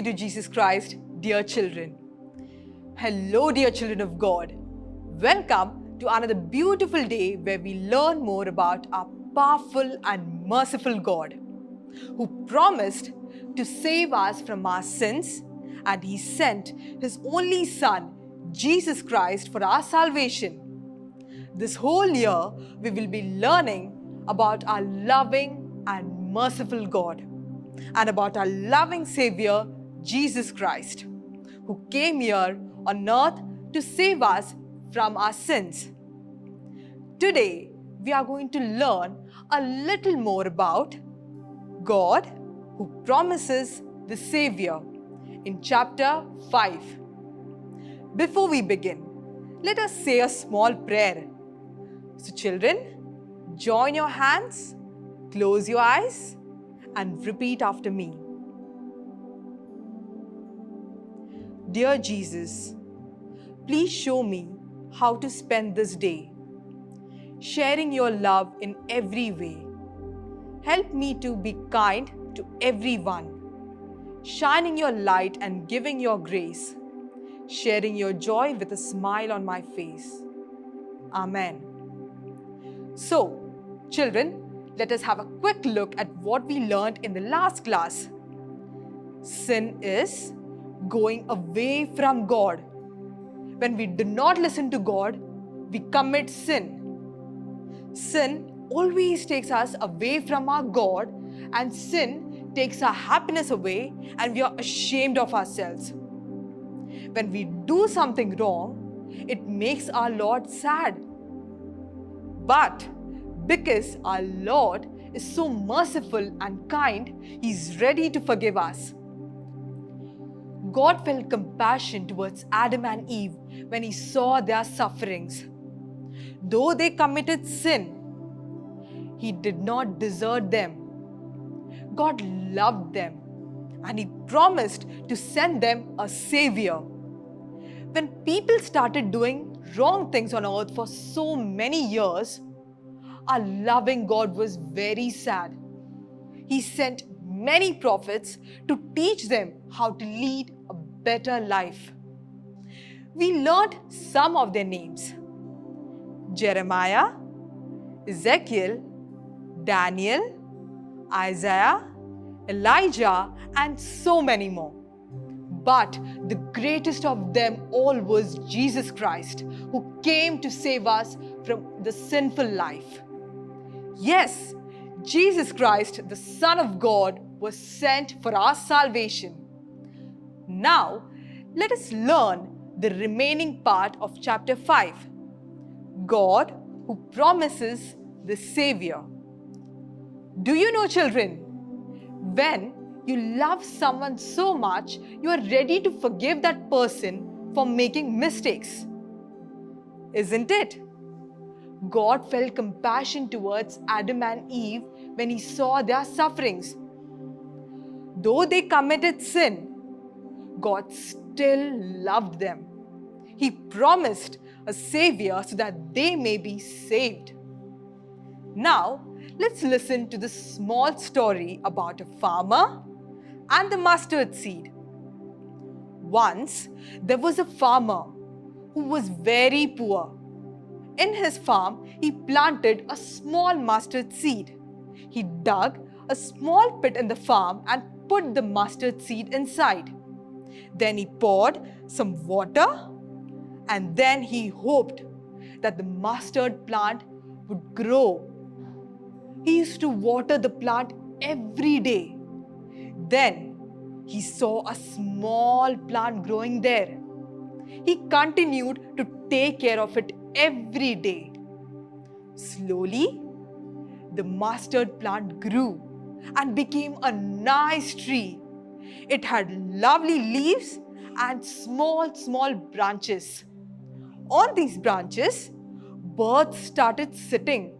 to Jesus Christ, dear children. Hello, dear children of God. Welcome to another beautiful day where we learn more about our powerful and merciful God who promised to save us from our sins, and He sent His only Son, Jesus Christ, for our salvation. This whole year, we will be learning about our loving and merciful God and about our loving Savior, Jesus Christ, who came here on earth to save us from our sins. Today, we are going to learn a little more about God who promises the Savior in chapter 5. Before we begin, let us say a small prayer. So children, join your hands, close your eyes, and repeat after me. Dear Jesus, please show me how to spend this day, sharing your love in every way. Help me to be kind to everyone, shining your light and giving your grace, sharing your joy with a smile on my face. Amen. So, children, let us have a quick look at what we learned in the last class. Sin is going away from God. When we do not listen to God, we commit sin. Sin always takes us away from our God, and sin takes our happiness away, and we are ashamed of ourselves. When we do something wrong, it makes our Lord sad. But because our Lord is so merciful and kind, He's ready to forgive us. God felt compassion towards Adam and Eve when He saw their sufferings. Though they committed sin, He did not desert them. God loved them, and He promised to send them a Savior. When people started doing wrong things on earth for so many years, our loving God was very sad. He sent many prophets to teach them how to lead a better life. We learned some of their names: Jeremiah, Ezekiel, Daniel, Isaiah, Elijah, and so many more. But the greatest of them all was Jesus Christ, who came to save us from the sinful life. Yes, Jesus Christ, the Son of God, was sent for our salvation. Now, let us learn the remaining part of chapter 5. God who promises the Savior. Do you know, children, when you love someone so much, you are ready to forgive that person for making mistakes? Isn't it? God felt compassion towards Adam and Eve when He saw their sufferings. Though they committed sin, God still loved them. He promised a Savior so that they may be saved. Now, let's listen to the small story about a farmer and the mustard seed. Once, there was a farmer who was very poor. In his farm, he planted a small mustard seed. He dug a small pit in the farm and put the mustard seed inside. Then he poured some water, and then he hoped that the mustard plant would grow. He used to water the plant every day. Then he saw a small plant growing there. He continued to take care of it every day. Slowly, the mustard plant grew and became a nice tree. It had lovely leaves and small branches. On these branches, birds started sitting,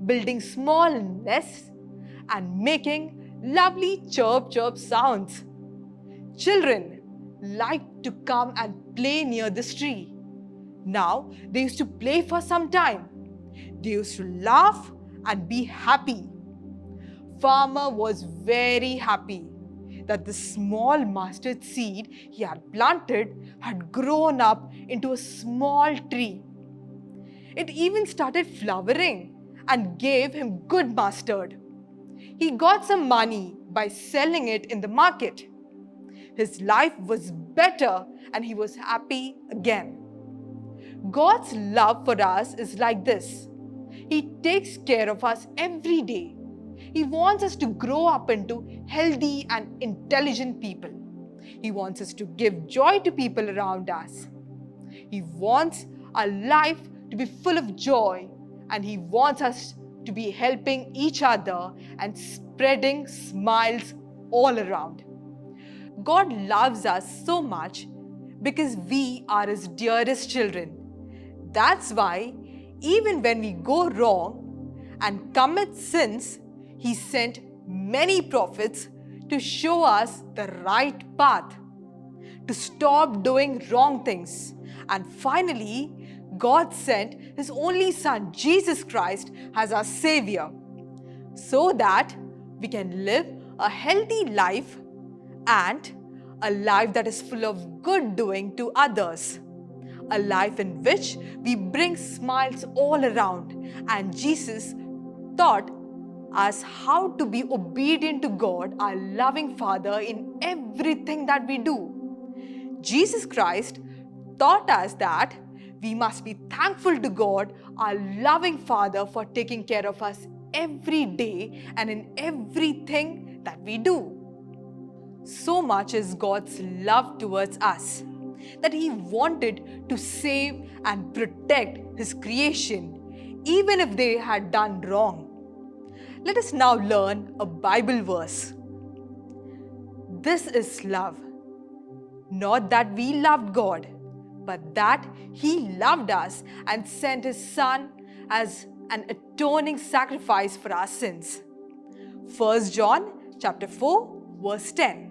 building small nests and making lovely chirp sounds. Children liked to come and play near this tree. Now, they used to play for some time. They used to laugh and be happy. Farmer was very happy. that the small mustard seed he had planted had grown up into a small tree. It even started flowering and gave him good mustard. He got some money by selling it in the market. His life was better and he was happy again. God's love for us is like this. He takes care of us every day. He wants us to grow up into healthy and intelligent people. He wants us to give joy to people around us. He wants our life to be full of joy, and He wants us to be helping each other and spreading smiles all around. God loves us so much because we are His dearest children. That's why even when we go wrong and commit sins, He sent many prophets to show us the right path, to stop doing wrong things. And finally, God sent His only Son, Jesus Christ, as our Savior, so that we can live a healthy life and a life that is full of good doing to others. A life in which we bring smiles all around. And Jesus taught us how to be obedient to God, our loving Father, in everything that we do. Jesus Christ taught us that we must be thankful to God, our loving Father, for taking care of us every day and in everything that we do. So much is God's love towards us that He wanted to save and protect His creation, even if they had done wrong. Let us now learn a Bible verse. This is love. Not that we loved God, but that He loved us and sent His Son as an atoning sacrifice for our sins. 1 John chapter 4, verse 10.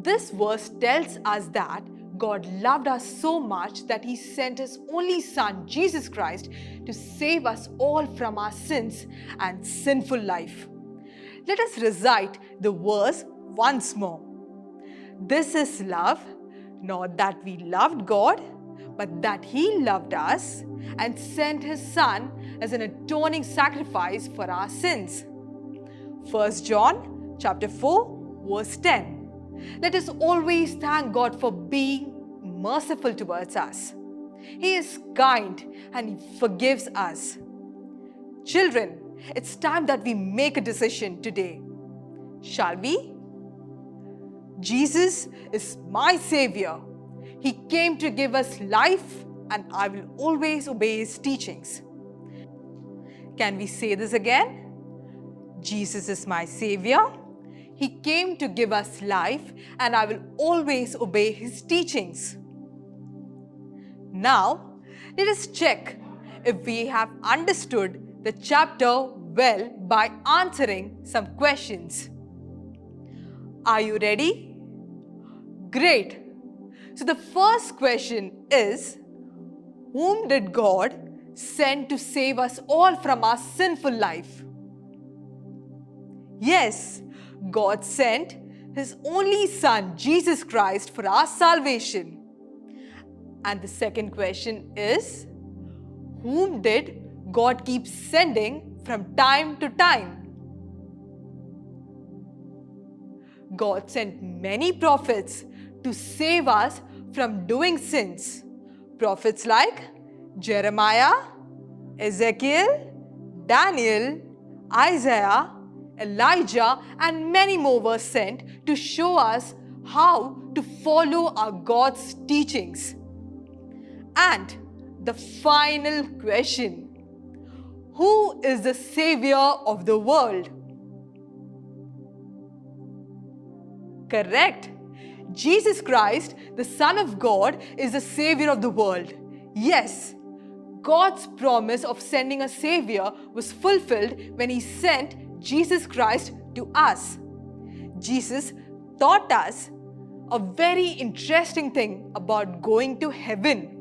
This verse tells us that God loved us so much that He sent His only Son, Jesus Christ, to save us all from our sins and sinful life. Let us recite the verse once more. This is love, not that we loved God, but that He loved us and sent His Son as an atoning sacrifice for our sins. 1 John chapter 4, verse 10. Let us always thank God for being merciful towards us. He is kind and He forgives us. Children, it's time that we make a decision today. Shall we? Jesus is my Savior. He came to give us life, and I will always obey His teachings. Can we say this again? Jesus is my Savior. He came to give us life, and I will always obey His teachings. Now, let us check if we have understood the chapter well by answering some questions. Are you ready? Great. So the first question is, whom did God send to save us all from our sinful life? Yes, God sent His only Son, Jesus Christ, for our salvation. And the second question is, whom did God keep sending from time to time? God sent many prophets to save us from doing sins. Prophets like Jeremiah, Ezekiel, Daniel, Isaiah, Elijah, and many more were sent to show us how to follow our God's teachings. And the final question, who is the Savior of the world? Correct. Jesus Christ, the Son of God, is the Savior of the world. Yes, God's promise of sending a Savior was fulfilled when He sent Jesus Christ to us. Jesus taught us a very interesting thing about going to heaven.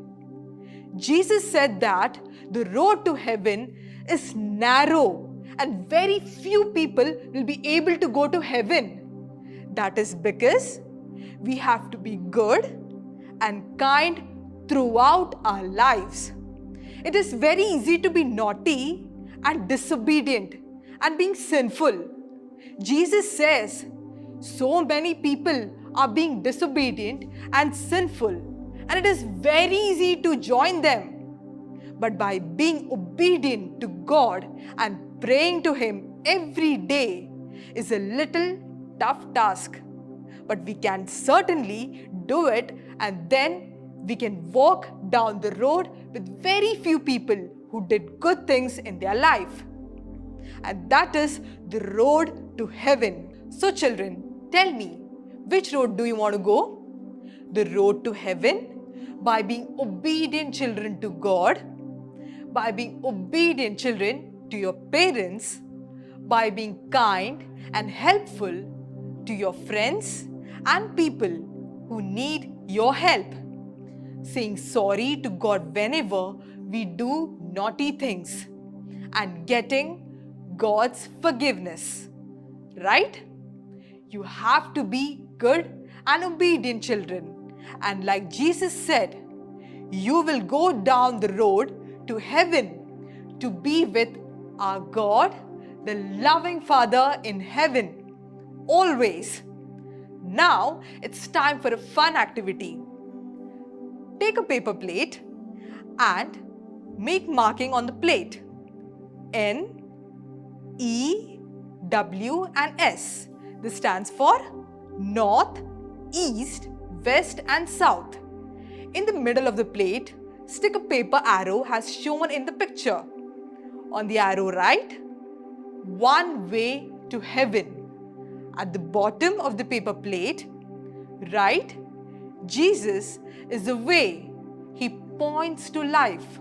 Jesus said that the road to heaven is narrow and very few people will be able to go to heaven. That is because we have to be good and kind throughout our lives. It is very easy to be naughty and disobedient and being sinful. Jesus says so many people are being disobedient and sinful, and it is very easy to join them. But by being obedient to God and praying to Him every day is a little tough task. But we can certainly do it, and then we can walk down the road with very few people who did good things in their life. And that is the road to heaven. So children, tell me, which road do you want to go? The road to heaven by being obedient children to God, by being obedient children to your parents, by being kind and helpful to your friends and people who need your help, saying sorry to God whenever we do naughty things, and getting God's forgiveness. Right? You have to be good and obedient children. And like Jesus said, you will go down the road to heaven to be with our God, the loving Father in heaven, always. Now it's time for a fun activity. Take a paper plate and make marking on the plate. N, E, W and S. This stands for North, East, West and South. In the middle of the plate, stick a paper arrow as shown in the picture. On the arrow write, one way to heaven. At the bottom of the paper plate, write, Jesus is the way. He points to life.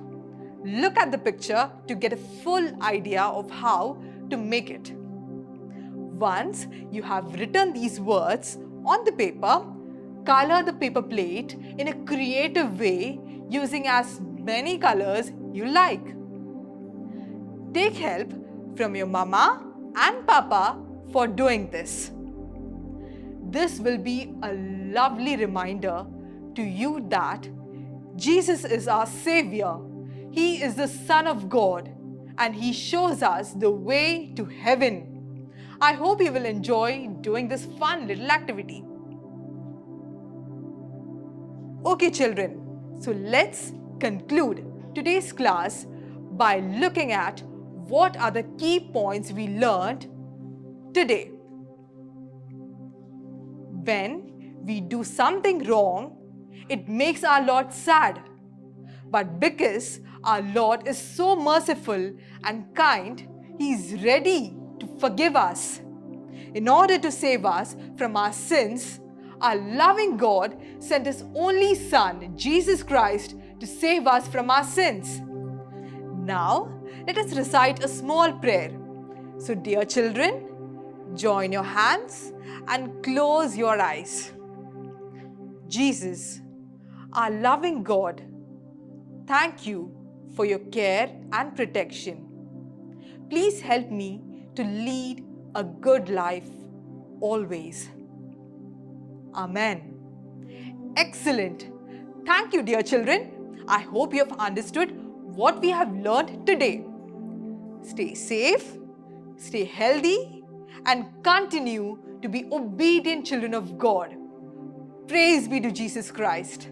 Look at the picture to get a full idea of how to make it. Once you have written these words on the paper, color the paper plate in a creative way using as many colors you like. Take help from your mama and papa for doing this. This will be a lovely reminder to you that Jesus is our Savior. He is the Son of God and He shows us the way to heaven. I hope you will enjoy doing this fun little activity. Okay children, so let's conclude today's class by looking at what are the key points we learned today. When we do something wrong, it makes our Lord sad. But because our Lord is so merciful and kind, He is ready to forgive us. In order to save us from our sins, our loving God sent His only Son, Jesus Christ, to save us from our sins. Now, let us recite a small prayer. So, dear children, join your hands and close your eyes. Jesus, our loving God, thank you for your care and protection. Please help me to lead a good life always. Amen. Excellent. Thank you, dear children. I hope you have understood what we have learned today. Stay safe, stay healthy, and continue to be obedient children of God. Praise be to Jesus Christ.